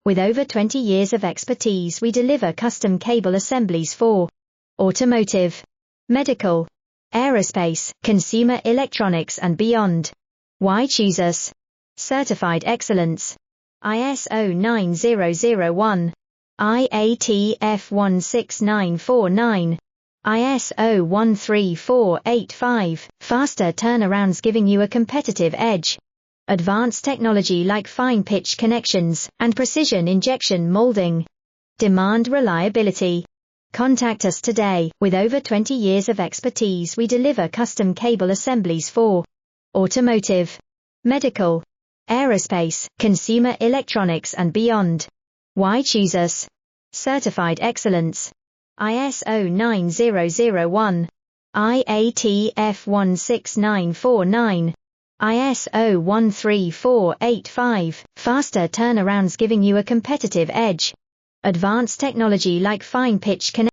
With over 20 years of expertise, we deliver custom cable assemblies for automotive, medical, aerospace, consumer electronics and beyond. Why choose us? Certified excellence. ISO 9001, IATF 16949, ISO 13485, faster turnarounds giving you a competitive edge. Advanced technology like fine pitch connections and precision injection molding. Demand reliability. Contact us today. With over 20 years of expertise, we deliver custom cable assemblies for automotive, medical, aerospace, consumer electronics and beyond. Why choose us? Certified excellence. ISO 9001, IATF 16949, ISO 13485, faster turnarounds giving you a competitive edge. Advanced technology like fine pitch connections.